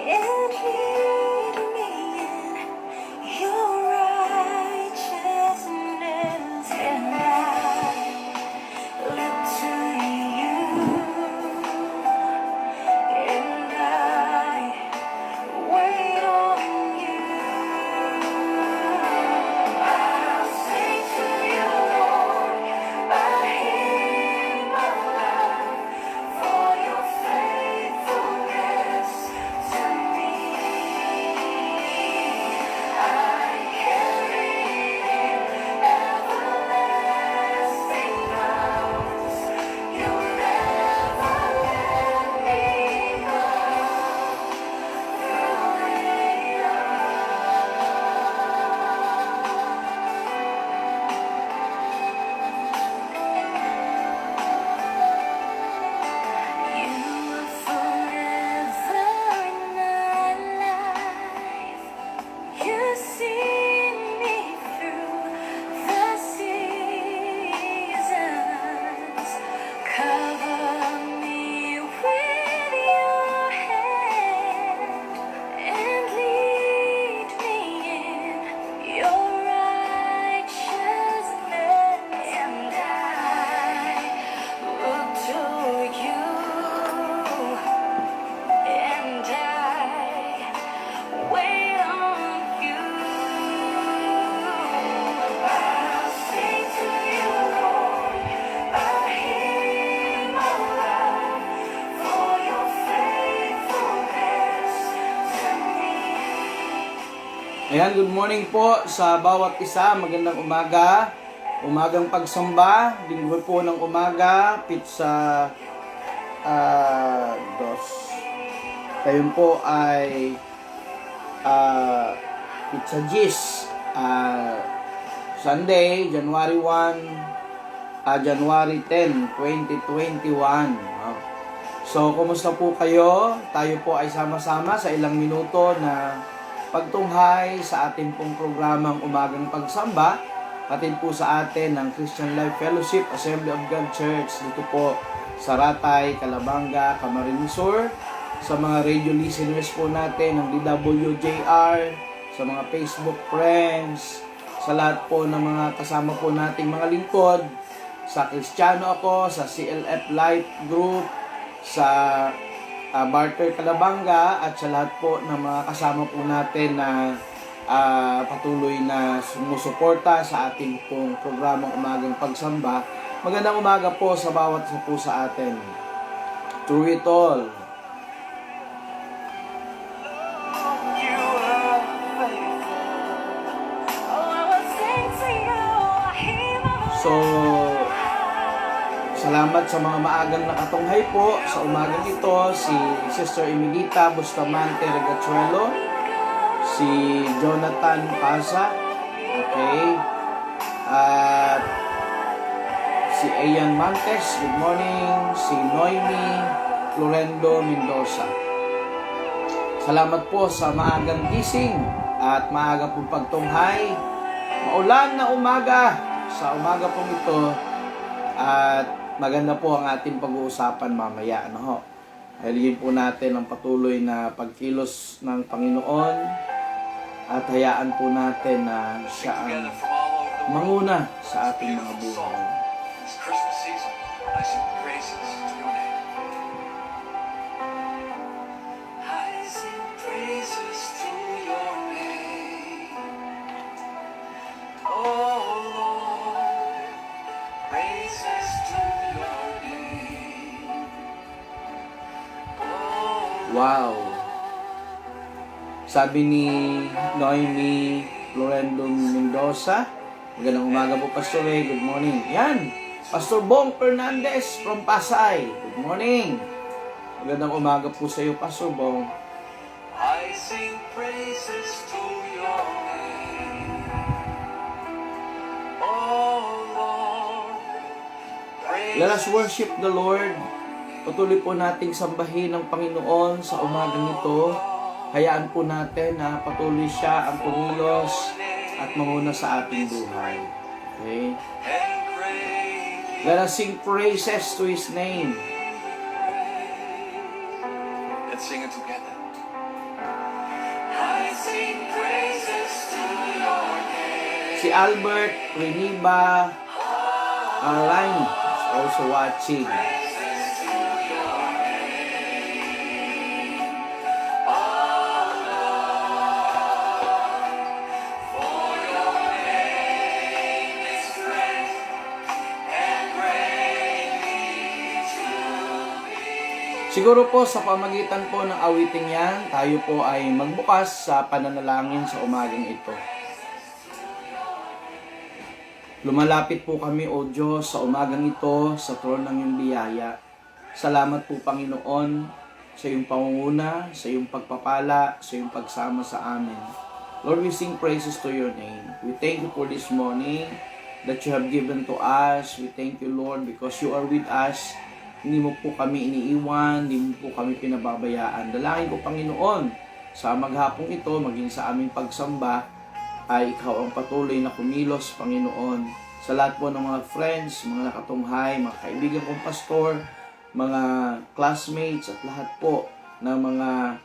and lead me in your righteousness, and I look to you, and I wait on you. I'll sing to you, Lord, a hymn of love for your faithfulness to me. I carry in everlasting arms. You'll never let me go through it You are forever in my life. You see me through the seasons. Cover me with your hand and lead me in your righteousness, and I look to you, and I wait on you. I'll sing to you, Lord, a hymn of love for your faithfulness to me. Ayan, good morning po sa bawat isa. Magandang umaga. Umagang pagsamba. Linggo po ng umaga. Pizza dos. Ngayon po ay Pizza Gis. Sunday, January 1, January 10, 2021. So, kumusta po kayo? Tayo po ay sama-sama sa ilang minuto na pagtunghay sa ating pong programang Umagang Pagsamba. Atin po sa atin ng Christian Life Fellowship, Assembly of God Church, dito po sa Ratay, Calabanga, Camarines Sur. Sa mga radio listeners po natin ng DWJR, sa mga Facebook friends, sa lahat po ng mga kasama po nating mga lingkod, sa Kristiyano ako, sa CLF Life Group, sa Barter Calabanga, at sa lahat po ng mga kasama po natin na patuloy na sumusuporta sa ating pong programang Umagang Pagsamba. Magandang umaga po sa bawat isa po sa atin. Through it all. You are faithful. Oh, I will sing to you a hymn of So, salamat sa mga maagang nakatunghay po sa umagang ito. Si Sister Emilita Bustamante Regachuelo, si Jonathan Pasa, okay, at si Ian Mantes, good morning, si Noemi Florendo Mendoza. Salamat po sa maagang gising at maaga pong pagtunghay. Maulan na umaga sa umaga pong ito, at maganda po ang ating pag-uusapan mamaya, ano ho. Haligin po natin ang patuloy na pagkilos ng Panginoon at hayaan po natin na siya ang manguna sa ating mga buhay. This Christmas season, I sing praises to your name. I sing praises to your name. Oh Lord, praises to your name. Oh Wow! Sabi ni Noemi Florendo Mendoza, magandang umaga po, Pastor Ray. Good morning. Yan! Pastor Bong Fernandez from Pasay. Good morning. Magandang umaga po sa iyo, Pastor Bong. I sing praises to your name. Oh Lord, Let us worship the Lord. Patuloy po nating sambahin ng Panginoon sa umagang ito. Hayaan po natin na patuloy siya ang pumilos at manguna sa ating buhay. Okay? Let us sing praises to His name. let's sing it together. I sing praises to your name. Si Albert Reniba Line is also watching. Siguro po sa pamagitan po ng awiting yan, tayo po ay magbukas sa pananalangin sa umagang ito. Lumalapit po kami, O Diyos, sa umagang ito, sa trono ng iyong biyaya. Salamat po, Panginoon, sa iyong pangunguna, sa iyong pagpapala, sa iyong pagsama sa amin. Lord, we sing praises to your name. We thank you for this morning that you have given to us. We thank you, Lord, because you are with us. Hindi mo po kami iniiwan, hindi mo po kami pinababayaan. Dalangin ko, Panginoon, sa maghapong ito, maging sa aming pagsamba, ay ikaw ang patuloy na kumilos, Panginoon. Sa lahat po ng mga friends, mga nakatunghay, mga kaibigan kong pastor, mga classmates, at lahat po ng mga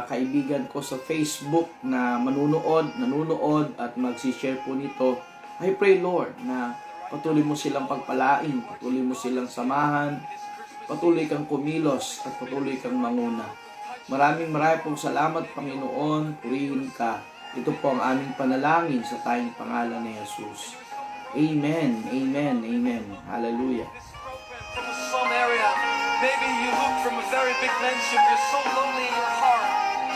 kaibigan ko sa Facebook na nanonood at magsishare po nito. I pray, Lord, na patuloy mo silang pagpalain, patuloy mo silang samahan, patuloy kang kumilos at patuloy kang manguna. Maraming pong salamat, Panginoon, purihin ka. Ito po ang aming panalangin sa tayong pangalan ni Jesus. Amen, amen, amen. Hallelujah. From a slum area, maybe you look from a very big mansion, you're so lonely in your heart.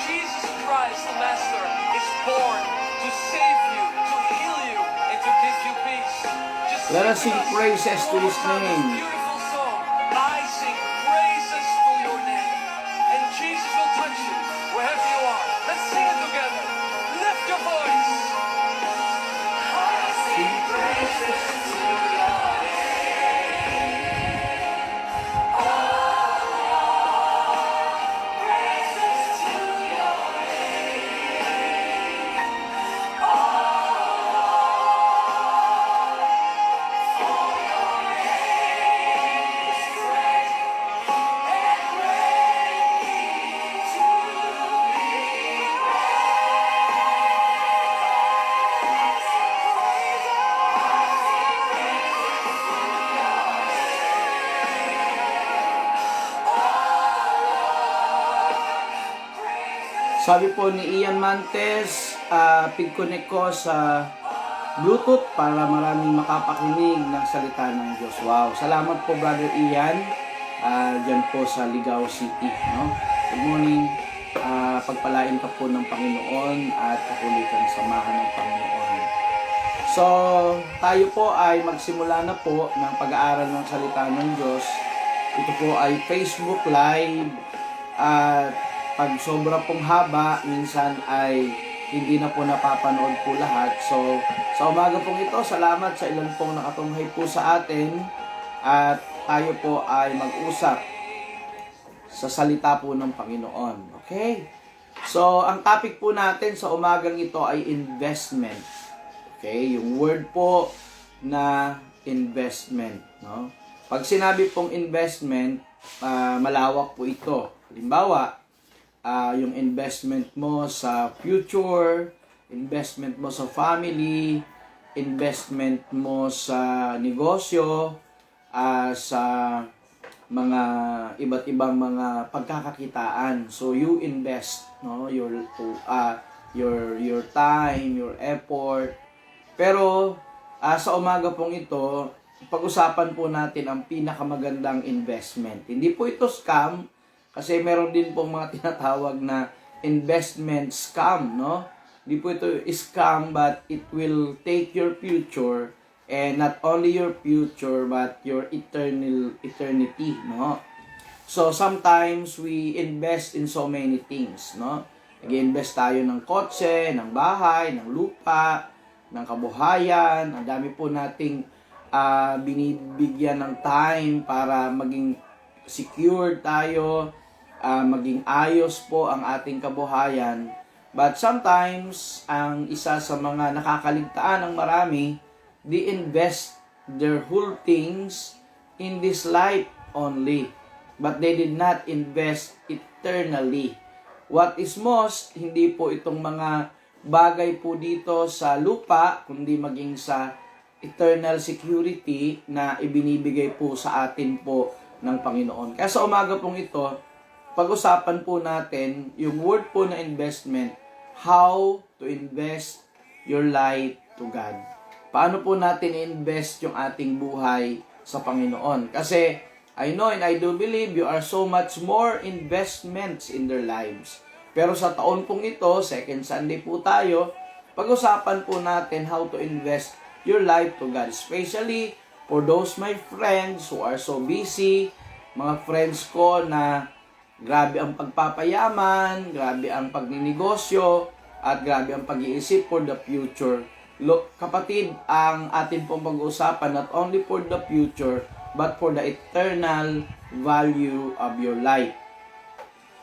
Jesus Christ, the Master, is born to save you, to heal you, and to give you peace. Just Let us sing praises to His one more time this name. beautiful song. I sing praises to your name, and Jesus will touch you wherever you are. Let's sing it together. Lift your voice. I sing praises to your name. Praises to your name. For your name is great and greatly to be Sabi po ni Ian Mantes, pig-connect ko sa Bluetooth para maraming makapakinig ng salita ng Diyos. Wow, salamat po Brother Ian, dyan po sa Ligao City. No? Good morning, pagpalain ka po ng Panginoon at patuloy kang samahan ng Panginoon. So, tayo po ay magsimula na po ng pag-aaral ng salita ng Diyos. Ito po ay Facebook Live at pag sobra pong haba, minsan ay hindi na po napapanood po lahat. So, sa umaga pong ito, salamat sa ilan pong nakatunghay po sa atin at tayo po ay mag-usap sa salita po ng Panginoon. Okay? So, ang topic po natin sa umagang ito ay investment. Okay? Yung word po na investment. No? Pag sinabi pong investment, malawak po ito. Halimbawa, yung investment mo sa future, investment mo sa family, investment mo sa negosyo, sa mga iba't ibang mga pagkakakitaan. So you invest, no, your time, your effort. Pero sa umaga pong ito, pag-usapan po natin ang pinakamagandang investment. Hindi po ito scam. Kasi meron din pong mga tinatawag na investment scam, no? Hindi po ito scam, but it will take your future, and not only your future, but your eternity, no? So, sometimes we invest in so many things, no? Nag-invest tayo ng kotse, ng bahay, ng lupa, ng kabuhayan. Ang dami po nating binibigyan ng time para maging secure tayo, maging ayos po ang ating kabuhayan. But sometimes, ang isa sa mga nakakaligtaan ng marami, they invest their whole things in this life only. But they did not invest eternally. what is most, hindi po itong mga bagay po dito sa lupa, kundi maging sa eternal security na ibinibigay po sa atin po ng Panginoon. Kaya sa umaga pong ito, pag-usapan po natin yung word po na investment, how to invest your life to God. Paano po natin i-invest yung ating buhay sa Panginoon? Kasi I know and I do believe you are so much more investments in their lives. Pero sa taon pong ito, second Sunday po tayo, pag-usapan po natin how to invest your life to God. Especially for those my friends who are so busy, mga friends ko na grabe ang pagpapayaman, grabe ang pagninegosyo, at grabe ang pag-iisip for the future. Look, kapatid, ang atin pong pag-uusapan not only for the future, but for the eternal value of your life.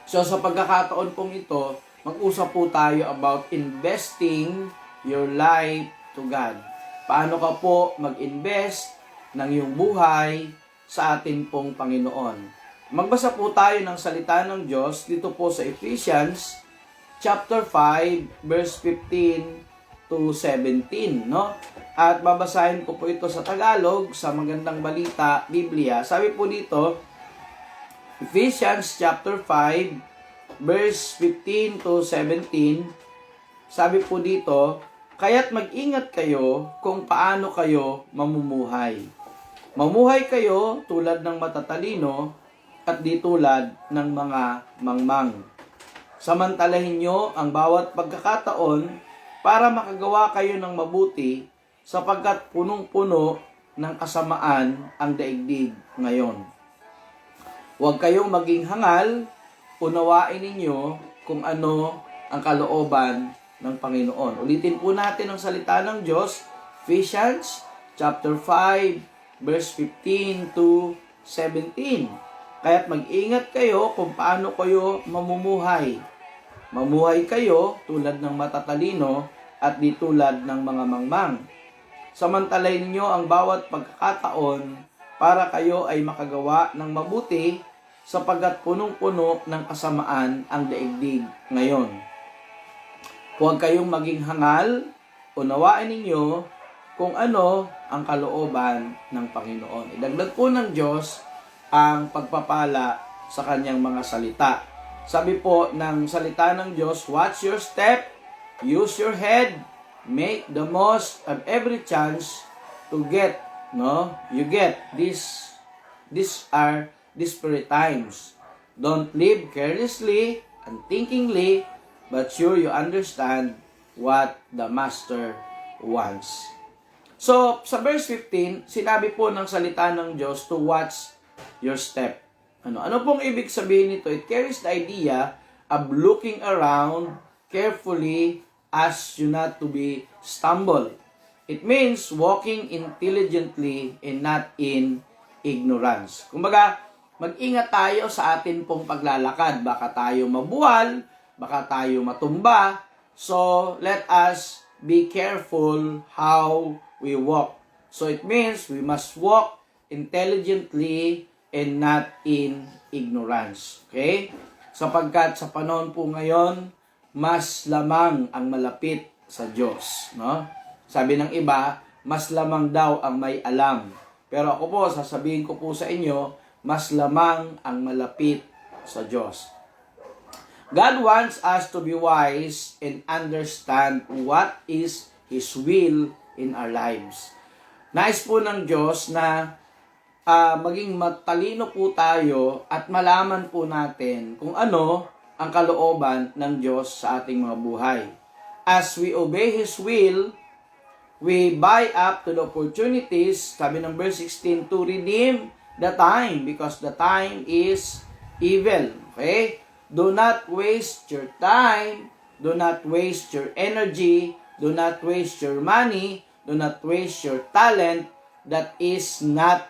So sa pagkakataon pong ito, mag-usap po tayo about investing your life to God. Paano ka po mag-invest ng iyong buhay sa atin pong Panginoon. Magbasa po tayo ng salita ng Diyos dito po sa Ephesians chapter 5 verse 15 to 17, no? At babasahin ko po ito sa Tagalog sa Magandang Balita Biblia. Sabi po dito, Ephesians chapter 5 verse 15 to 17, sabi po dito, kaya't mag-ingat kayo kung paano kayo mamumuhay. Mamuhay kayo tulad ng matatalino at di tulad ng mga mangmang. Samantalahin nyo ang bawat pagkakataon para makagawa kayo ng mabuti sapagkat punong-puno ng kasamaan ang daigdig ngayon. Huwag kayong maging hangal, unawain ninyo kung ano ang kalooban ng Panginoon. Ulitin po natin ang salita ng Diyos, Ephesians chapter 5 verse 15 to 17. Kaya't mag-ingat kayo kung paano kayo mamumuhay. Mamuhay kayo tulad ng matatalino at di tulad ng mga mangmang. Samantalahin ninyo ang bawat pagkakataon para kayo ay makagawa ng mabuti sapagkat punong-puno ng kasamaan ang daigdig ngayon. Huwag kayong maging hangal, unawain ninyo kung ano ang kalooban ng Panginoon. Idagdag po ng Diyos ang pagpapala sa kanyang mga salita. Sabi po ng salita ng Diyos, watch your step, use your head, make the most of every chance to get, you get these are desperate times. Don't live carelessly, unthinkingly, but sure you understand what the Master wants. So, sa verse 15, sinabi po ng salita ng Diyos to watch your step. Ano pong ibig sabihin nito? It carries the idea of looking around carefully as you not to be stumble. It means walking intelligently and not in ignorance. Kumbaga, mag-ingat tayo sa atin pong paglalakad. Baka tayo mabuwal, baka tayo matumba. So, let us be careful how we walk. So, it means we must walk intelligently and not in ignorance. Okay? Sapagkat sa panahon po ngayon, mas lamang ang malapit sa Diyos. No? Sabi ng iba, mas lamang daw ang may alam. Pero ako po, sasabihin ko po sa inyo, mas lamang ang malapit sa Diyos. God wants us to be wise and understand what is His will in our lives. Nais po ng Diyos na maging matalino po tayo at malaman po natin kung ano ang kalooban ng Diyos sa ating mga buhay. As we obey His will, we buy up to the opportunities, sabi ng verse 16, to redeem the time because the time is evil. Okay? Do not waste your time, do not waste your energy, do not waste your money, do not waste your talent that is not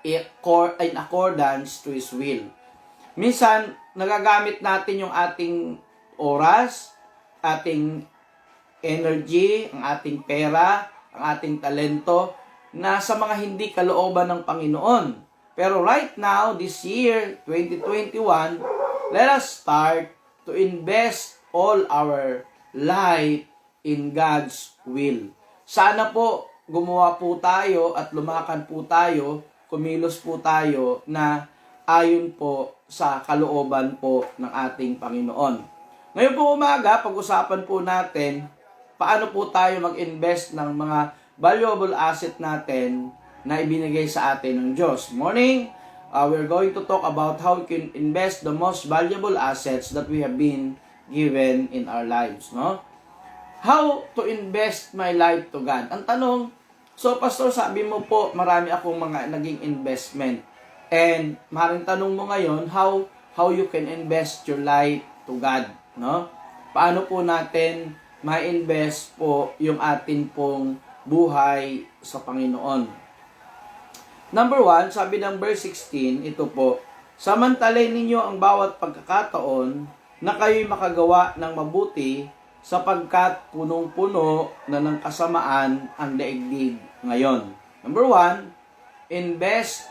in accordance to His will. Minsan, nagagamit natin yung ating oras, ating energy, ang ating pera, ang ating talento, na sa mga hindi kalooban ng Panginoon. Pero right now, this year, 2021, let us start to invest all our life in God's will. Sana po gumawa po tayo at lumakad po tayo, kumilos po tayo na ayon po sa kalooban po ng ating Panginoon. Ngayon po umaga, pag-usapan po natin paano po tayo mag-invest ng mga valuable asset natin na ibinigay sa atin ng Diyos. Morning, we're going to talk about how we can invest the most valuable assets that we have been given in our lives. No? How to invest my life to God? Ang tanong, so pastor, sabi mo po, marami akong mga naging investment. And maaaring tanong mo ngayon, how you can invest your life to God? No? Paano po natin ma-invest po yung atin pong buhay sa Panginoon? Number 1, sabi ng verse 16, ito po, samantalay ninyo ang bawat pagkakataon na kayo'y makagawa ng mabuti sapagkat punong-puno na ng kasamaan ang daigdig ngayon. Number 1, invest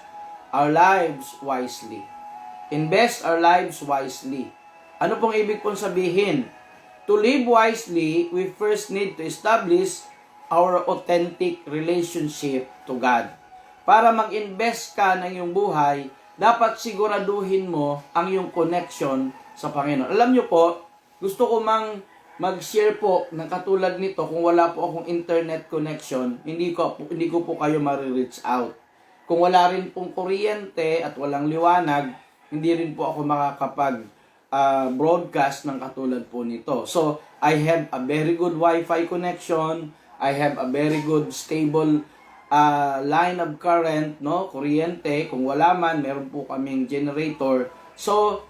our lives wisely. Invest our lives wisely. Ano pong ibig pong sabihin? To live wisely, we first need to establish our authentic relationship to God. Para mag-invest ka ng iyong buhay, dapat siguraduhin mo ang iyong connection sa Panginoon. Alam nyo po, gusto ko mag-share po ng katulad nito. Kung wala po akong internet connection, hindi ko po kayo ma-reach out. Kung wala rin pong kuryente at walang liwanag, hindi rin po ako makakapag broadcast ng katulad po nito. So, I have a very good Wi-Fi connection. I have a very good stable line of current, no, kuryente. Kung wala man, meron po kaming generator. So,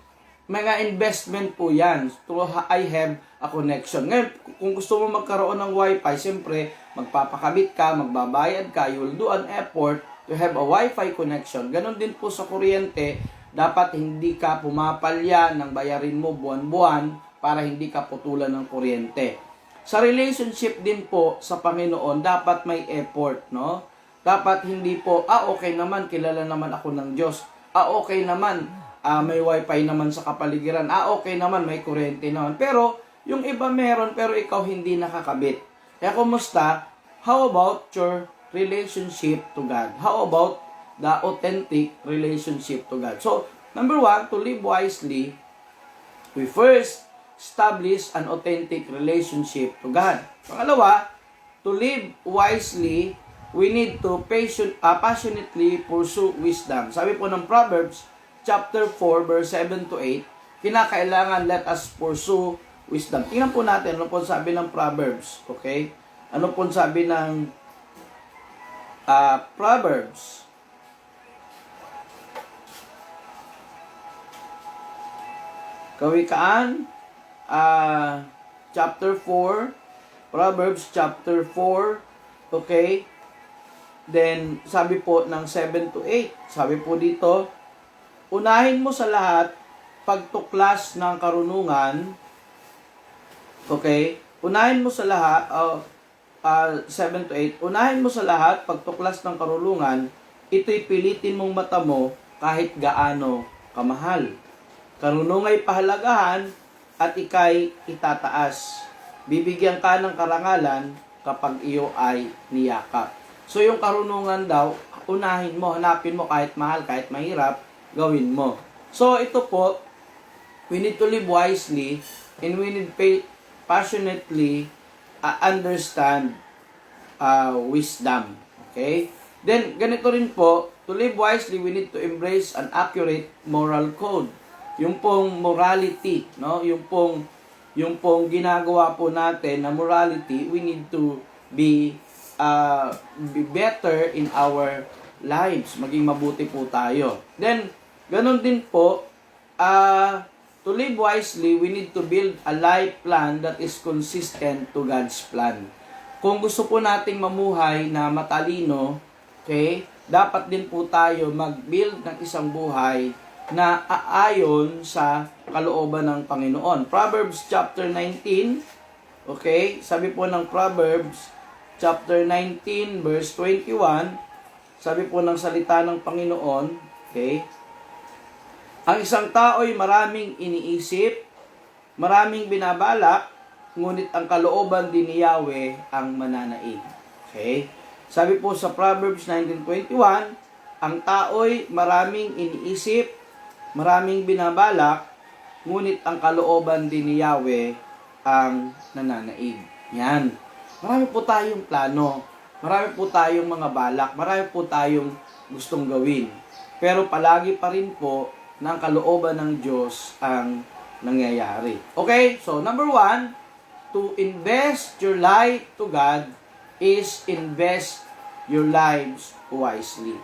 mga investment po yan. So, I have a connection. Ngayon, kung gusto mo magkaroon ng Wi-Fi, siyempre, magpapakabit ka, magbabayad ka, you will do an effort to have a Wi-Fi connection. Ganon din po sa kuryente, dapat hindi ka pumapalya ng bayarin mo buwan-buwan para hindi ka putulan ng kuryente. Sa relationship din po sa Panginoon, dapat may effort, no? Dapat hindi po, okay naman, kilala naman ako ng Diyos. Okay naman, may wifi naman sa kapaligiran. Okay naman, may kuryente naman. Pero, yung iba meron, pero ikaw hindi nakakabit. Kaya kumusta? How about your relationship to God? How about the authentic relationship to God? So, number 1, to live wisely, we first establish an authentic relationship to God. Pangalawa, to live wisely, we need to passionately pursue wisdom. Sabi po ng Proverbs chapter 4 verse 7 to 8, kinakailangan let us pursue wisdom. Tingnan po natin ano po sabi ng Proverbs, okay? Ano po sabi ng Proverbs? Kawikaan chapter 4, Proverbs chapter 4, okay? Then, sabi po ng 7 to 8, sabi po dito, unahin mo sa lahat pagtuklas ng karunungan, okay? Unahin mo sa lahat, 7 to 8, unahin mo sa lahat pagtuklas ng karunungan, ito'y pilitin mong mata mo kahit gaano kamahal. Karunungay pahalagahan at ikay itataas. Bibigyan ka ng karangalan kapag iyo ay niyakap. So yung karunungan daw, unahin mo, hanapin mo kahit mahal, kahit mahirap, gawin mo. So ito po, we need to live wisely and we need passionately understand wisdom. Okay? Then, ganito rin po, to live wisely, we need to embrace an accurate moral code. Yung pong morality, no? Yung pong ginagawa po natin na morality, we need to be better in our lives. Maging mabuti po tayo. Then, ganun din po, to live wisely, we need to build a life plan that is consistent to God's plan. Kung gusto po nating mamuhay na matalino, okay, dapat din po tayo mag-build ng isang buhay na aayon sa kalooban ng Panginoon. Proverbs chapter 19, okay, sabi po ng Proverbs chapter 19 verse 21, sabi po ng salita ng Panginoon, okay, ang isang tao ay maraming iniisip, maraming binabalak, ngunit ang kalooban din ni Yahweh ang mananaig. Okay? Sabi po sa Proverbs 19:21, ang tao'y maraming iniisip, maraming binabalak, ngunit ang kalooban din ni Yahweh ang nananaig. Yan. Marami po tayong plano. Marami po tayong mga balak. Marami po tayong gustong gawin. Pero palagi pa rin po na ang kalooban ng Diyos ang nangyayari. Okay? So, number 1, to invest your life to God is invest your lives wisely.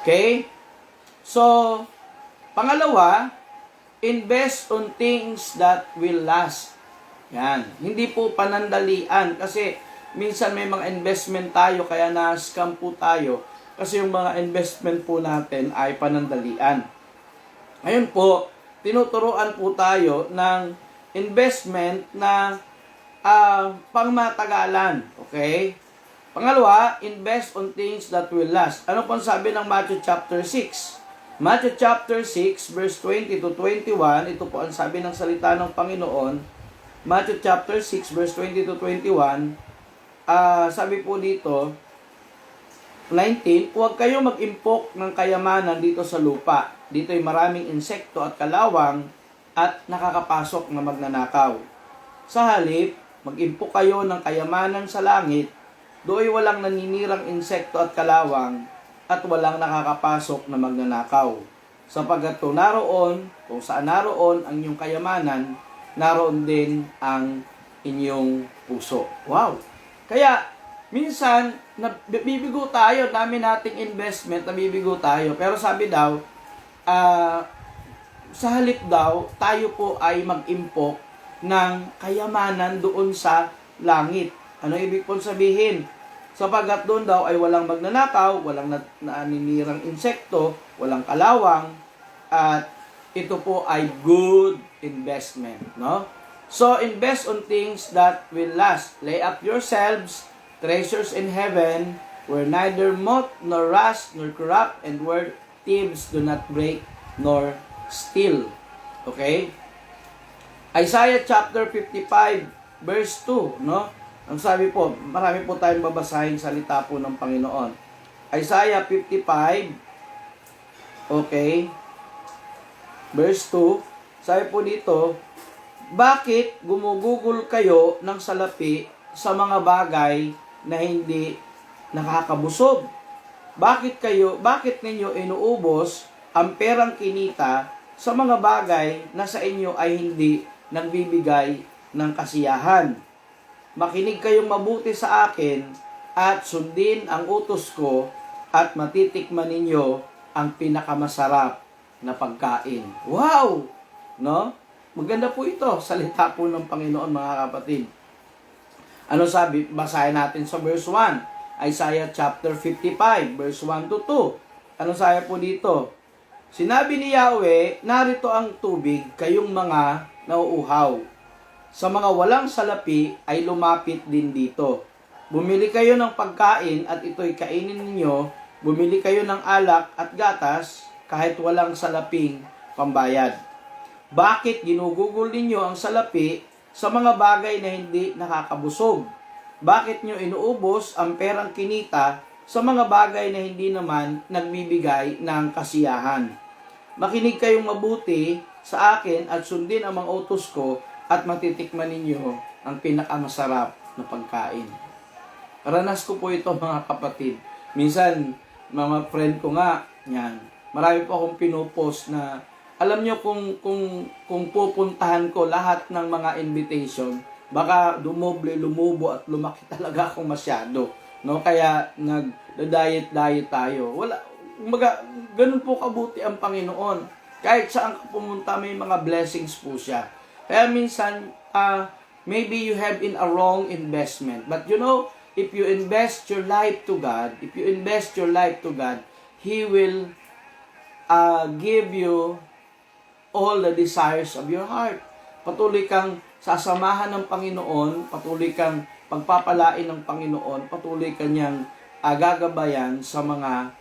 Okay? So, pangalawa, invest on things that will last. Yan. Hindi po panandalian kasi minsan may mga investment tayo kaya na-scam po tayo kasi yung mga investment po natin ay panandalian. Ngayon po, tinuturuan po tayo ng investment na pangmatagalan. Okay? Pangalawa, invest on things that will last. Ano po sabi ng Matthew chapter 6? Matthew chapter 6, verse 20 to 21, ito po ang sabi ng salita ng Panginoon. Matthew chapter 6, verse 20 to 21, sabi po dito, 19, huwag kayo mag-impok ng kayamanan dito sa lupa. Dito ay maraming insekto at kalawang at nakakapasok na magnanakaw. Sa halip, mag-impok kayo ng kayamanan sa langit, do'y walang naninirang insekto at kalawang at walang nakakapasok na magnanakaw. Sapagkat kung saan naroon ang inyong kayamanan, naroon din ang inyong puso. Wow! Kaya, minsan, nabibigo tayo, dami nating investment, nabibigo tayo. Pero sabi daw, sa halip daw, tayo po ay mag-impok ng kayamanan doon sa langit. Ano ibig pong sabihin? Sapagkat doon daw ay walang magnanakaw, walang naninirang insekto, walang kalawang, at ito po ay good investment, no? So, invest on things that will last. Lay up yourselves treasures in heaven, where neither moth nor rust nor corrupt, and where thieves do not break nor steal. Okay? Isaiah chapter 55, verse 2, no? Ang sabi po, marami po tayong babasahin salita po ng Panginoon. Isaiah 55, okay, verse 2, sabi po dito, bakit gumugugol kayo ng salapi sa mga bagay na hindi nakakabusog? Bakit ninyo inuubos ang perang kinita sa mga bagay na sa inyo ay hindi nagbibigay ng kasiyahan? Makinig kayong mabuti sa akin at sundin ang utos ko at matitikman ninyo ang pinakamasarap na pagkain. Wow! No? Maganda po ito, salita po ng Panginoon, mga kapatid. Ano sabi? Basahin natin sa verse 1. Isaiah chapter 55, verse 1 to 2. Ano sabi po dito? Sinabi ni Yahweh, narito ang tubig, kayong mga nauuhaw. Sa mga walang salapi ay lumapit din dito. Bumili kayo ng pagkain at ito'y kainin ninyo. Bumili kayo ng alak at gatas kahit walang salaping pambayad. Bakit ginugugol ninyo ang salapi sa mga bagay na hindi nakakabusog? Bakit nyo inuubos ang perang kinita sa mga bagay na hindi naman nagbibigay ng kasiyahan? Makinig kayong mabuti sa akin at sundin ang mga utos ko at matitikman ninyo ang pinakamasarap na pagkain. Ranas ko po ito, mga kapatid. Minsan, mga friend ko nga, yan, marami po akong pinupost na alam nyo kung pupuntahan ko lahat ng mga invitation, baka lumubo at lumaki talaga akong masyado. No? Kaya nag-diet tayo. Ganun po kabuti ang Panginoon. Kahit saan ka pumunta, may mga blessings po siya. Kaya minsan, maybe you have in a wrong investment. But you know, if you invest your life to God, He will give you all the desires of your heart. Patuloy kang sasamahan ng Panginoon, patuloy kang pagpapalain ng Panginoon, patuloy kanyang gagabayan sa mga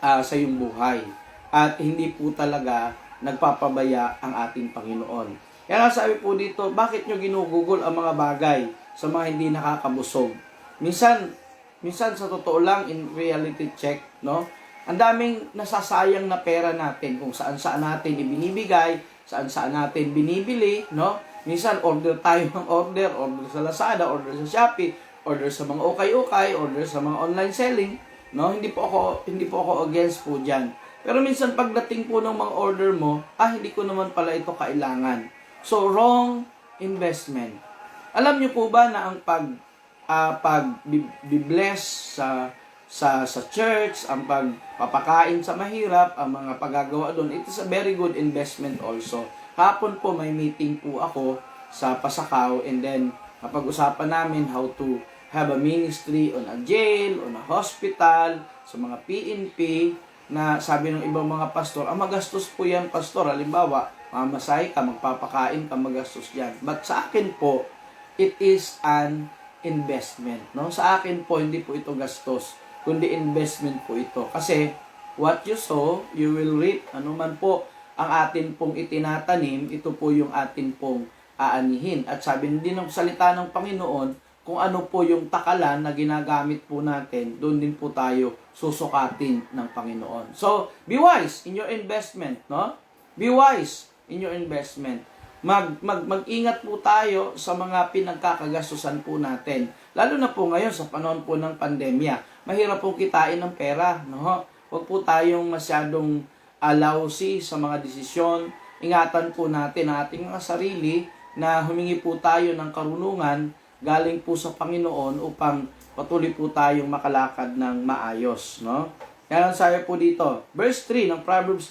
sa iyong buhay. At hindi po talaga nagpapabaya ang ating Panginoon. Kaya nga sabi po dito, bakit nyo ginugugol ang mga bagay sa mga hindi nakakabusog? Minsan sa totoo lang, in reality check, no? Ang daming nasasayang na pera natin kung saan-saan natin ibinibigay, saan-saan natin binibili, no? Minsan order tayo ng order sa Lazada, order sa Shopee, order sa mga ukay-ukay, order sa mga online selling, no? Hindi po ako against po diyan. Pero minsan pagdating po ng mga order mo, hindi ko naman pala ito kailangan. So wrong investment. Alam niyo po ba na ang pag-bless sa church, ang pagpapakain sa mahirap, ang mga paggagawa doon, it is a very good investment also. Hapon po may meeting po ako sa Pasakaw, and then napag-usapan namin how to have a ministry on a jail, on a hospital, sa mga PNP, na sabi ng ibang mga pastor, magastos po yan, pastor. Halimbawa, mamasahe ka, magpapakain ka, magastos yan. But sa akin po, it is an investment. No? Sa akin po, hindi po ito gastos, kundi investment po ito. Kasi, what you sow, you will reap. Ano man po ang atin pong itinatanim, ito po yung atin pong aanihin. At sabi din ng salita ng Panginoon, kung ano po yung takalan na ginagamit po natin, doon din po tayo susukatin ng Panginoon. So, be wise in your investment, no? Be wise in your investment. Mag-ingat po tayo sa mga pinagkakagastusan po natin. Lalo na po ngayon sa panahon po ng pandemya. Mahirap po kitain ng pera, no? Huwag po tayong masyadong lousy sa mga desisyon. Ingatan po natin ang ating mga sarili na humingi po tayo ng karunungan galing po sa Panginoon upang patuloy po tayong makalakad ng maayos, no? Kaya sabi po dito, verse 3 ng Proverbs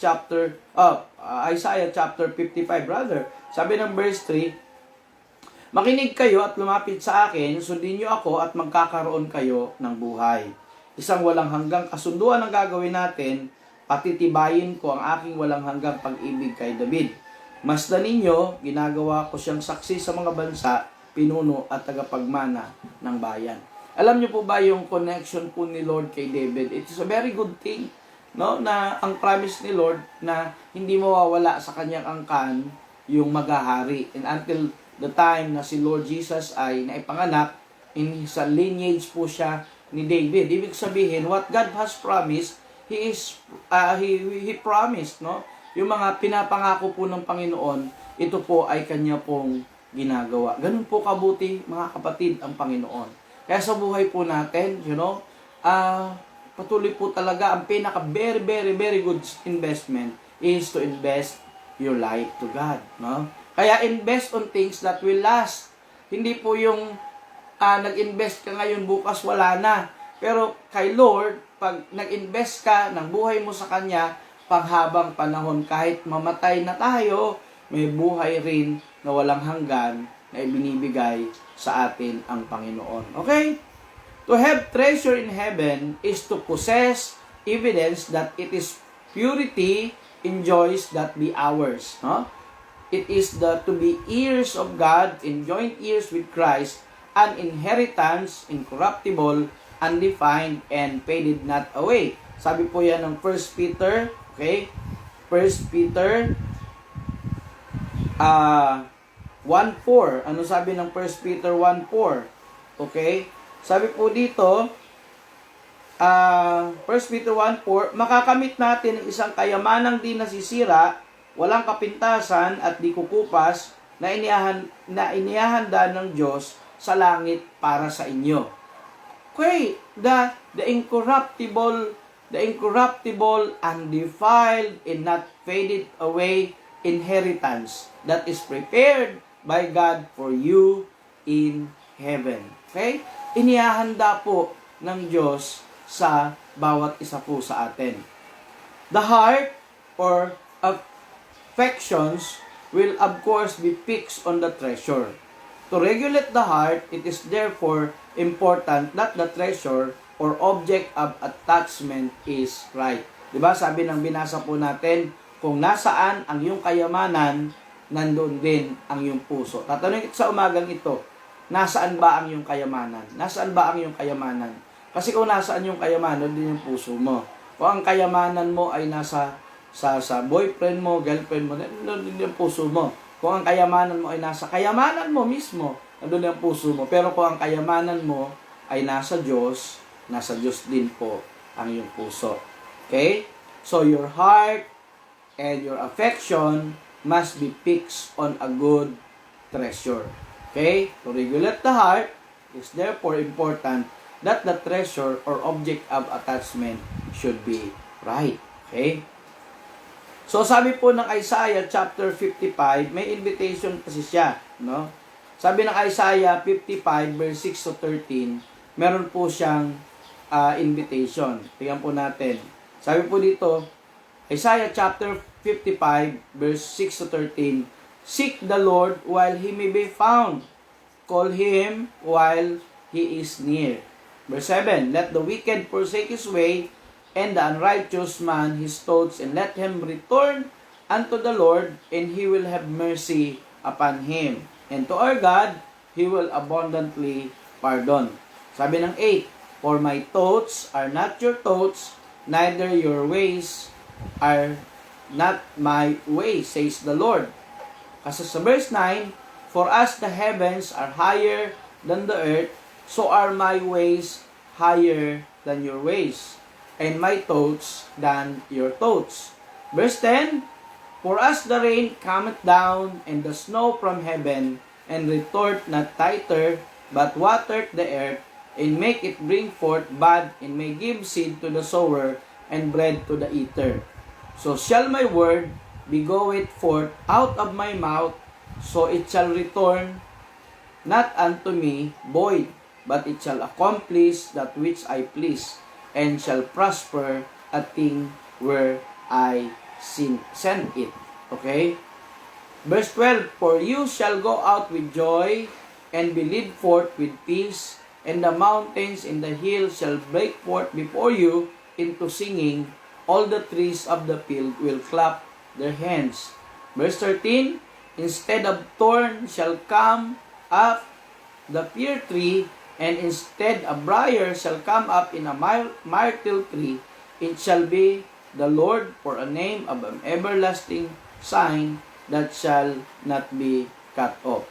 Isaiah chapter 55, brother. Sabi ng verse 3, makinig kayo at lumapit sa akin, sundin niyo ako at magkakaroon kayo ng buhay. Isang walang hanggang kasunduan ang gagawin natin, patitibayin ko ang aking walang hanggang pag-ibig kay David. Masdan ninyo, ginagawa ko siyang saksi sa mga bansa, pinuno at tagapagmana ng bayan. Alam niyo po ba yung connection po ni Lord kay David? It is a very good thing, no? Na ang promise ni Lord na hindi mawawala sa kanyang angkan yung maghahari. And until the time na si Lord Jesus ay naipanganak, in sa lineage po siya ni David. Ibig sabihin, what God has promised, He promised, no? Yung mga pinapangako po ng Panginoon, ito po ay kanya pong ginagawa. Ganun po kabuti, mga kapatid, ang Panginoon. Kaya sa buhay po natin, patuloy po talaga, ang pinaka very, very, very good investment is to invest your life to God. No? Kaya invest on things that will last. Hindi po yung nag-invest ka ngayon, bukas wala na. Pero kay Lord, pag nag-invest ka ng buhay mo sa Kanya, panghabang panahon, kahit mamatay na tayo, may buhay rin na walang hanggan na ibinibigay sa atin ang Panginoon. Okay? To have treasure in heaven is to possess evidence that it is purity in joys that be ours. No? It is to be heirs of God, in joint heirs with Christ, an inheritance incorruptible, undefined, and faded not away. Sabi po yan ng 1 Peter, okay? 1 Peter 1:4. Ano sabi ng 1 Peter 1:4? Okay? Sabi po dito, 1 Peter 1:4, makakamit natin ang isang kayamanang di nasisira, walang kapintasan at di kukupas, na inihahanda ng Diyos sa langit para sa inyo. Okay, the incorruptible, undefiled, and not faded away inheritance that is prepared by God for you in heaven. Okay? Inihahanda po ng Diyos sa bawat isa po sa atin. The heart or affections will of course be fixed on the treasure. To regulate the heart, it is therefore important that the treasure or object of attachment is right. Diba? Sabi ng binasa po natin, kung nasaan ang iyong kayamanan, nandoon din ang iyong puso. Tatanungin kita sa umagang ito, nasaan ba ang iyong kayamanan? Nasaan ba ang iyong kayamanan? Kasi kung nasaan yung kayamanan, din yung puso mo. Kung ang kayamanan mo ay nasa sa boyfriend mo, girlfriend mo, nandoon din yung puso mo. Kung ang kayamanan mo ay nasa kayamanan mo mismo, nandun ang puso mo. Pero kung ang kayamanan mo ay nasa Diyos din po ang iyong puso. Okay? So your heart and your affection must be fixed on a good treasure. Okay? To regulate the heart, is therefore important that the treasure or object of attachment should be right. Okay? So sabi po ng Isaiah chapter 55, may invitation kasi siya, no? Sabi ng Isaiah 55 verse 6 to 13, meron po siyang invitation. Tingnan po natin. Sabi po dito, Isaiah chapter 55 verse 6 to 13, seek the Lord while he may be found. Call him while he is near. Verse 7, let the wicked forsake his way, and the unrighteous man his thoughts, and let him return unto the Lord, and he will have mercy upon him. And to our God, he will abundantly pardon. Sabi ng 8, for my thoughts are not your thoughts, neither your ways are not my ways, says the Lord. Kasi sa verse 9, for as the heavens are higher than the earth, so are my ways higher than your ways, and my thoughts than your thoughts. Verse 10, for as the rain cometh down, and the snow from heaven, and retort not thither, but watereth the earth, and make it bring forth bud, and may give seed to the sower, and bread to the eater. So shall my word be goeth forth out of my mouth, so it shall return not unto me void, but it shall accomplish that which I please, and shall prosper a thing where I send it. Okay? Verse 12, for you shall go out with joy, and be led forth with peace, and the mountains and the hills shall break forth before you into singing. All the trees of the field will clap their hands. Verse 13, instead of thorn shall come up the fir tree, and instead a briar shall come up in a myrtle tree. It shall be the Lord for a name of an everlasting sign that shall not be cut off.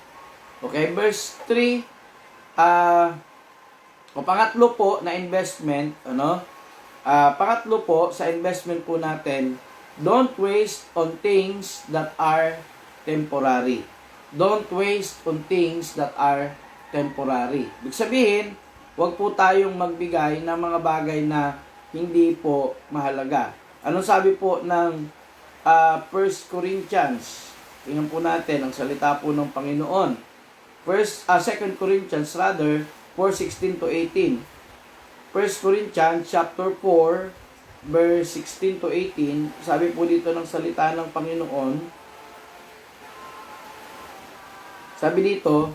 Okay, verse 3, pangatlo po na investment, pangatlo po sa investment po natin, don't waste on things that are temporary. Don't waste on things that are temporary. Ibig sabihin, huwag po tayong magbigay ng mga bagay na hindi po mahalaga. Anong sabi po ng 1 Corinthians? Tingnan po natin ang salita po ng Panginoon. 2 Corinthians 4:16 to 18. 1 Corinthians chapter 4 verse 16 to 18, sabi po dito ng salita ng Panginoon. Sabi dito,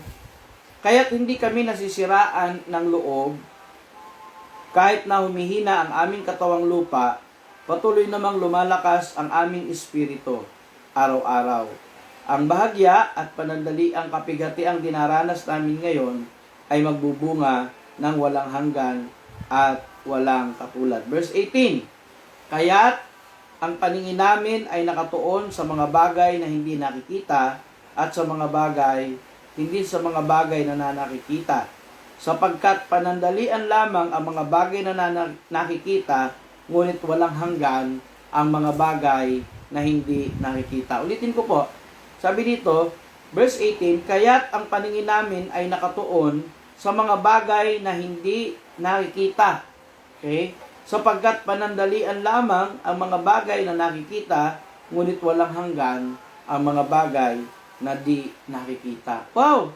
kaya't hindi kami nasisiraan ng loob, kahit na humihina ang aming katawang lupa, patuloy namang lumalakas ang aming espiritu araw-araw. Ang bahagya at panandali ang kapigati ang dinaranas namin ngayon ay magbubunga ng walang hanggan at walang katulad. Verse 18, kaya't ang paningin namin ay nakatuon sa mga bagay na hindi nakikita at sa mga bagay, hindi sa mga bagay na nakikita. Sapagkat panandalian lamang ang mga bagay na nakikita, ngunit walang hanggan ang mga bagay na hindi nakikita. Ulitin ko po. Sabi dito, verse 18, kaya't ang paningin namin ay nakatuon sa mga bagay na hindi nakikita. Okay? Sapagkat panandalian lamang ang mga bagay na nakikita, ngunit walang hanggan ang mga bagay na di nakikita. Wow!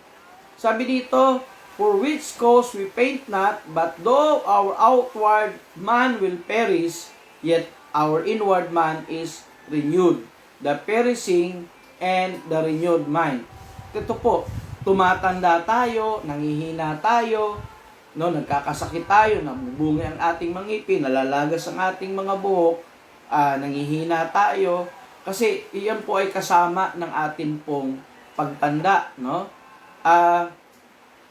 Sabi dito, for which cause we faint not, but though our outward man will perish, yet our inward man is renewed. The perishing and the renewed mind. Ito po, tumatanda tayo, nangihina tayo, nagkakasakit tayo, nabubungi ang ating mga ngipin, nalalagas ang ating mga buhok, nangihina tayo, kasi iyan po ay kasama ng atin pong pagtanda,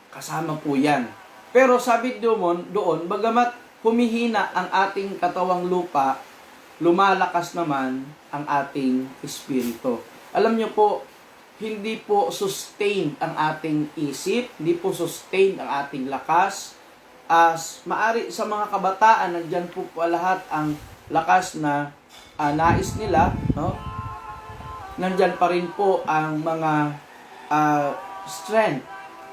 kasama po yan. Pero sabi doon, bagamat humihina ang ating katawang lupa, lumalakas naman ang ating espiritu. Alam niyo po, hindi po sustained ang ating isip, hindi po sustained ang ating lakas. As maari sa mga kabataan, nandyan po lahat ang lakas na nais nila, no? Nandyan pa rin po ang mga strength.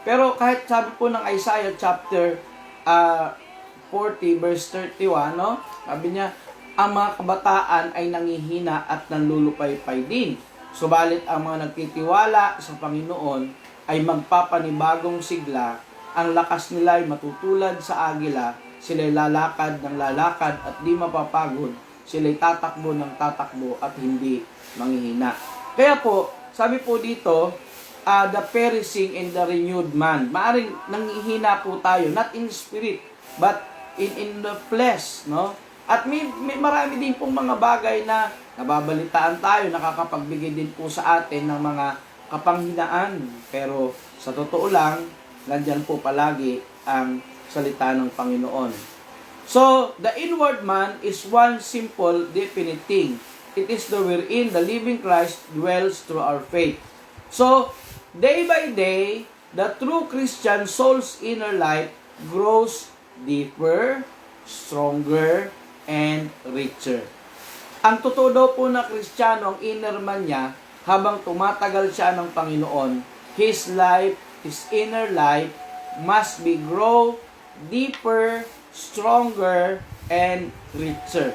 Pero kahit sabi po ng Isaiah chapter 40 verse 31, no? Sabi niya, ang mga kabataan ay nangihina at nanlulupaypay din. Subalit ang mga nagtitiwala sa Panginoon ay magpapanibagong sigla. Ang lakas nila ay matutulad sa agila. Sila'y lalakad ng lalakad at di mapapagod. Sila'y tatakbo ng tatakbo at hindi manghihina. Kaya po, sabi po dito, the perishing and the renewed man. Maaring nanghihina po tayo, not in spirit, but in the flesh, no? At may marami din pong mga bagay na nababalitaan tayo, nakakapagbigay din po sa atin ng mga kapanghinaan. Pero sa totoo lang, nandyan po palagi ang salita ng Panginoon. So, the inward man is one simple, definite thing. It is the wherein the living Christ dwells through our faith. So, day by day, the true Christian soul's inner life grows deeper, stronger, and richer. Ang totoo daw po na Kristiyano, ang inner man niya, habang tumatagal siya ng Panginoon, his life, his inner life, must be grow deeper, stronger, and richer.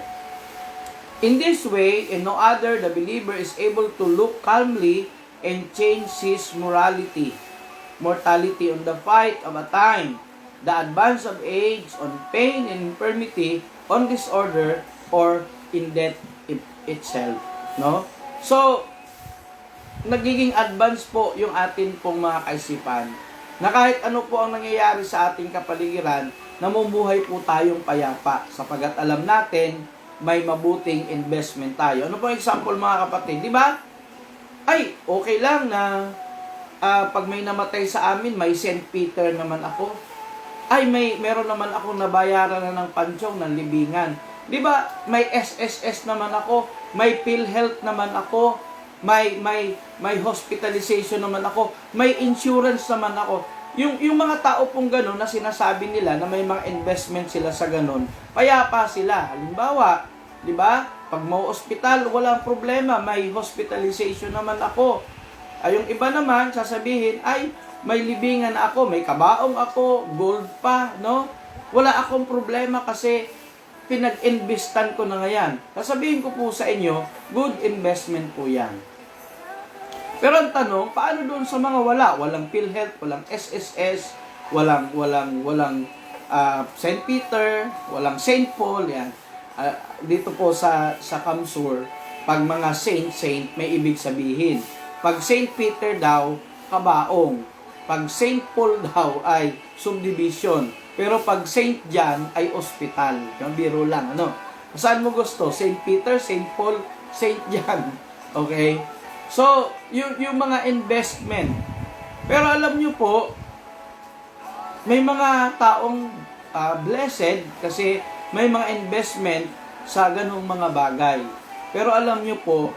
In this way, in no other, the believer is able to look calmly and change his mortality on the fight of a time, the advance of age, on pain and infirmity, on disorder, or in death itself. No? So, nagiging advance po yung atin pong mga kaisipan, na kahit ano po ang nangyayari sa ating kapaligiran, namumuhay po tayong payapa, sapagat alam natin, may mabuting investment tayo. Ano po example mga kapatid? Di ba? Ay, okay lang na pag may namatay sa amin, may St. Peter naman ako. Ay, meron naman ako nabayaran na ng pansyong, ng libingan. Di ba? May SSS naman ako, may PhilHealth naman ako, may hospitalization naman ako, may insurance naman ako. Yung mga tao pong gano'n na sinasabi nila na may mga investment sila sa gano'n, payapa sila. Halimbawa, di ba? Pag mau ospital, walang problema, may hospitalization naman ako. Ay, yung iba naman, sasabihin, ay, may libingan ako, may kabaong ako, gold pa, no? Wala akong problema kasi pinag-investan ko na ngayon. Sasabihin ko po sa inyo, good investment po yan. Pero ang tanong, paano doon sa mga walang PhilHealth, walang SSS, walang St. Peter, walang St. Paul, yan. Dito po sa Kamsur, pag mga saint, may ibig sabihin. Pag St. Peter daw, kabaong. Pag St. Paul daw ay subdivision. Pero pag St. John ay hospital. Yung biro lang, ano? Saan mo gusto? St. Peter, St. Paul, St. John. Okay? So, yung mga investment. Pero alam nyo po, may mga taong blessed kasi may mga investment sa ganung mga bagay. Pero alam nyo po,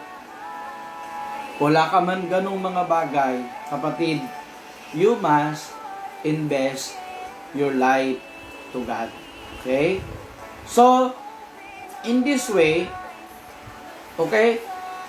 wala ka man ganung mga bagay, kapatid, you must invest your life to God. Okay? So, in this way, okay,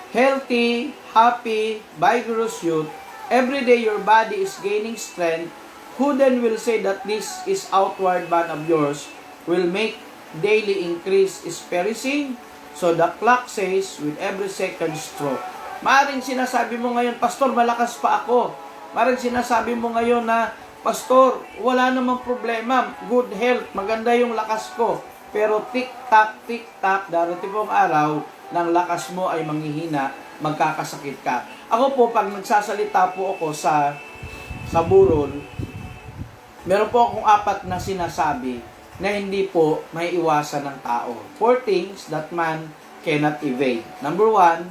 healthy, happy, vigorous youth, every day your body is gaining strength, who then will say that this is outward man of yours will make daily increase is perishing? So the clock says with every second stroke. Maaring sinasabi mo ngayon, Pastor, malakas pa ako. Maaring sinasabi mo ngayon na, Pastor, wala namang problema, good health, maganda yung lakas ko. Pero tik-tak, darating pong araw, ng lakas mo ay manghihina, magkakasakit ka. Ako po, pag nagsasalita po ako sa burol, meron po akong 4 na sinasabi na hindi po may iwasan ng tao. 4 things that man cannot evade. Number 1,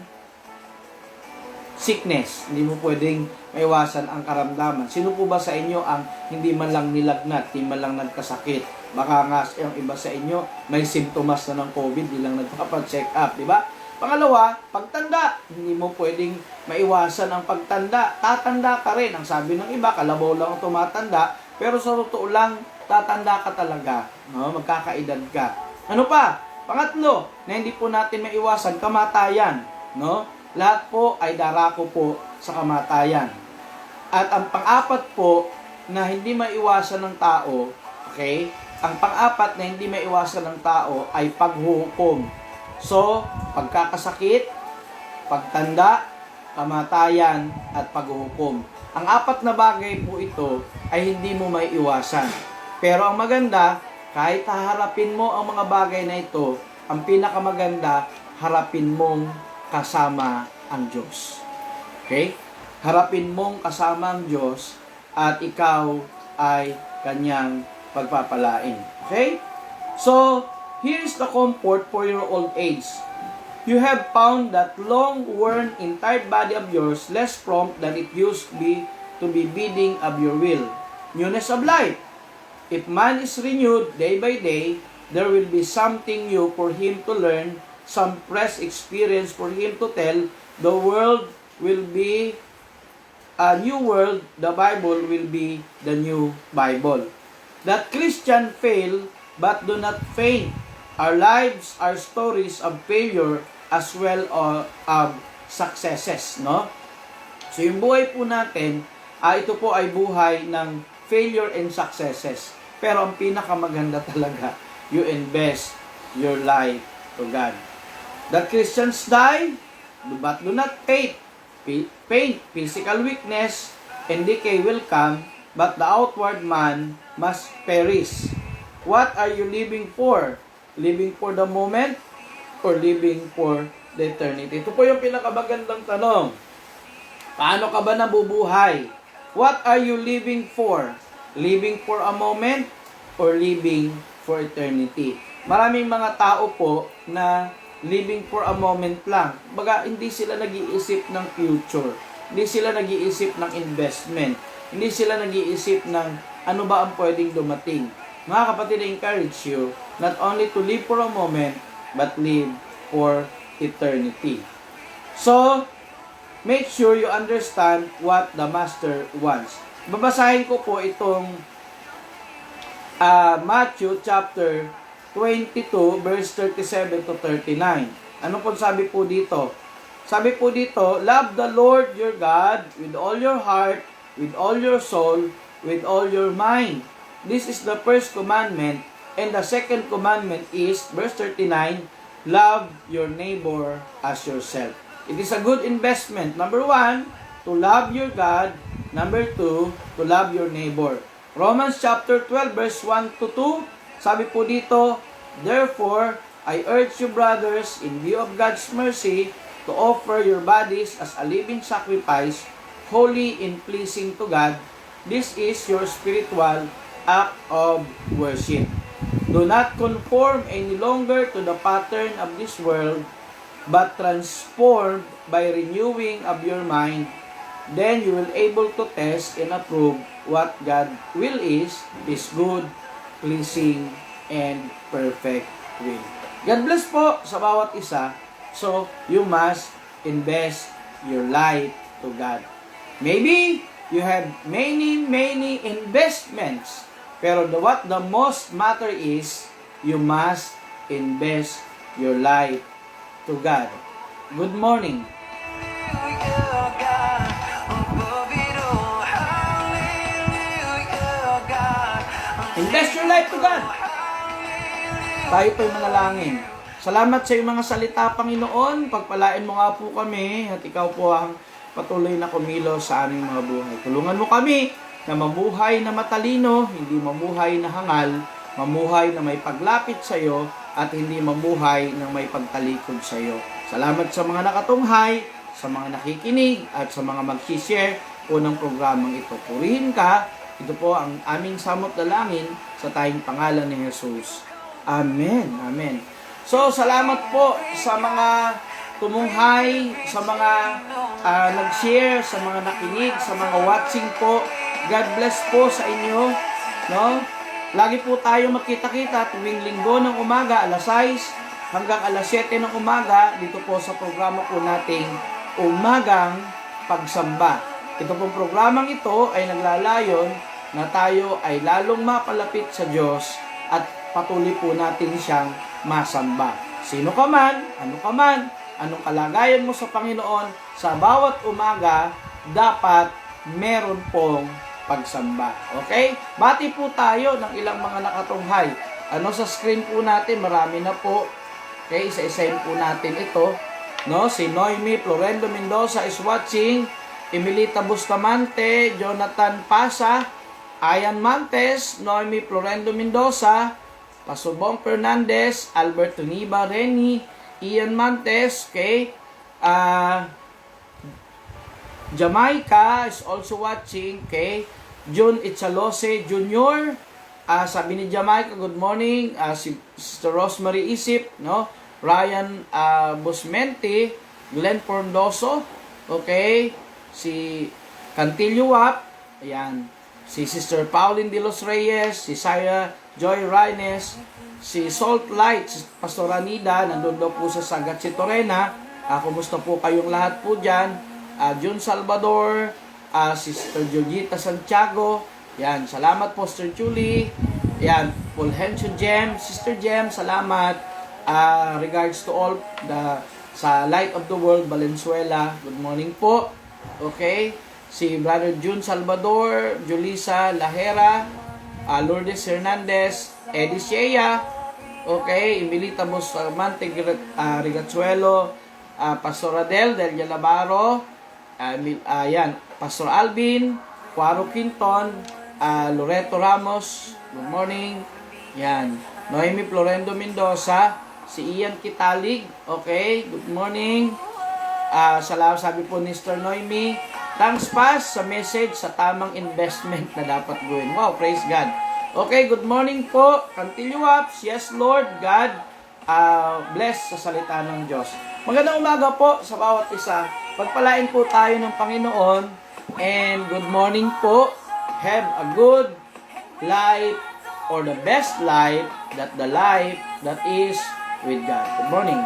sickness. Hindi mo pwedeng maiwasan ang karamdaman. Sino po ba sa inyo ang hindi man lang nilagnat, hindi man lang nagkasakit? Baka nga yung iba sa inyo may simptomas na ng COVID, hindi lang nagpapa-check up, di ba? Pangalawa, pagtanda. Hindi mo pwedeng maiwasan ang pagtanda. Tatanda ka rin. Ang sabi ng iba, kalabaw lang ang tumatanda. Pero sa totoo lang, tatanda ka talaga. No? Magkakaedad ka. Ano pa? Pangatlo, na hindi po natin maiwasan, kamatayan. No? Lahat po ay darako po sa kamatayan. At ang pang-apat po, na hindi maiwasan ng tao, okay? Ang pang-apat na hindi maiwasan ng tao ay paghuhukom. So, pagkakasakit, pagtanda, kamatayan, at paghuhukom. Ang apat na bagay po ito ay hindi mo may iwasan. Pero ang maganda, kahit haharapin mo ang mga bagay na ito, ang pinakamaganda, harapin mong kasama ang Diyos. Okay? Harapin mong kasama ang Diyos at ikaw ay kanyang pagpapalain. Okay? So, here is the comfort for your old age. You have found that long-worn, tired body of yours less prompt than it used to be bidding of your will. Newness of life. If man is renewed day by day, there will be something new for him to learn, some fresh experience for him to tell. The world will be a new world. The Bible will be the new Bible. That Christian fail but do not faint. Our lives are stories of failure as well of successes, no? So yung buhay po natin, ito po ay buhay ng failure and successes. Pero ang pinakamaganda talaga, you invest your life to God. That Christians die, but do not faint. Physical weakness and decay will come, but the outward man must perish. What are you living for? Living for the moment or living for the eternity? Ito po yung pinakamagandang tanong. Paano ka ba nabubuhay? What are you living for? Living for a moment or living for eternity? Maraming mga tao po na living for a moment lang. Baga, hindi sila nag-iisip ng future. Hindi sila nag-iisip ng investment. Hindi sila nag-iisip ng ano ba ang pwedeng dumating. Mga kapatid, I encourage you not only to live for a moment, but live for eternity. So, make sure you understand what the Master wants. Babasahin ko po itong Matthew chapter 22, verse 37 to 39. Ano po sabi po dito? Sabi po dito, love the Lord your God with all your heart, with all your soul, with all your mind. This is the first commandment, and the second commandment is, verse 39, love your neighbor as yourself. It is a good investment. Number 1, to love your God. Number 2, to love your neighbor. Romans chapter 12, verse 1 to 2, sabi po dito, therefore, I urge you, brothers, in view of God's mercy, to offer your bodies as a living sacrifice, holy and pleasing to God. This is your spiritual act of worship. Do not conform any longer to the pattern of this world, but transformed by renewing of your mind. Then you will able to test and approve what God's will is, His good, pleasing, and perfect will. God bless po sa bawat isa. So, you must invest your life to God. Maybe you have many investments. Pero what the most matter is, you must invest your life to God. Good morning. Invest your life to God. Tayo po'y manalangin. Salamat sa iyong mga salita, Panginoon. Pagpalain mo nga po kami at ikaw po ang patuloy na kumilos sa aming mga buhay. Tulungan mo kami na mamuhay na matalino, hindi mamuhay na hangal, mamuhay na may paglapit sa iyo, at hindi mamuhay na may pagtalikod sa iyo. Salamat sa mga nakatunghay, sa mga nakikinig, at sa mga mag-share po ng programang ito. Purihin ka. Ito po ang aming samot dalangin sa tayong pangalan ni Jesus. Amen. Amen. So, salamat po sa mga tumunghay, sa mga nag-share, sa mga nakinig, sa mga watching po. God bless po sa inyo. No? Lagi po tayo magkita-kita tuwing linggo ng umaga, alas 6, hanggang alas 7 ng umaga dito po sa programa po nating Umagang Pagsamba. Ito pong programang ito ay naglalayon na tayo ay lalong mapalapit sa Diyos at patuloy po natin siyang masamba. Sino ka man, anong kalagayan mo sa Panginoon, sa bawat umaga, dapat meron pong pagsamba. Okay? Bati po tayo ng ilang mga nakatunghay. Sa screen po natin, marami na po. Okay, isa-isahin po natin ito. No, si Noemi Florendo Mendoza is watching. Emilita Bustamante, Jonathan Pasa, Ayan Mantes, Noemi Florendo Mendoza, Pasobong Fernandez, Alberto Niba Reni, Ian Mantes, okay? Jamaica is also watching, okay? June Itchalose Jr. Sabi ni Jamaica, good morning. Si Sister Rosemary Isip, no? Ryan Busmente, Glenn Porndoso, okay? Si Cantillo Wap, ayan. Si Sister Pauline de los Reyes, si Sarah Joy Reynes, si Salt Light, si Pastor Anida, nandun daw po sa Sagat si Torena. Kumusta po kayong lahat po dyan? June Salvador, Sister Georgita Santiago, yan, salamat po Sister Julie, yan, Fulgencio Jem, Sister Jem, salamat, regards to all sa Light of the World, Valenzuela, good morning po, okay, si Brother June Salvador, Julissa Lahera, Lourdes Hernandez, Eddie Shea, okay, Emilita Bustamante Rigachuelo, Pastor Adel Delia Labaro, yan, Pastor Alvin, Cuaro Quinton, Loreto Ramos, good morning, yan, Noemi Florendo Mendoza, si Ian Kitalig, okay, good morning, salamat, sabi po ni Mr. Noemi, thanks pas sa message sa tamang investment na dapat gawin. Wow, praise God. Okay, good morning po, Cantillo Ups, yes Lord, God, bless sa salita ng Diyos. Magandang umaga po sa bawat isa. Pagpalain po tayo ng Panginoon. And good morning po. Have a good life or the best life that the life that is with God. Good morning.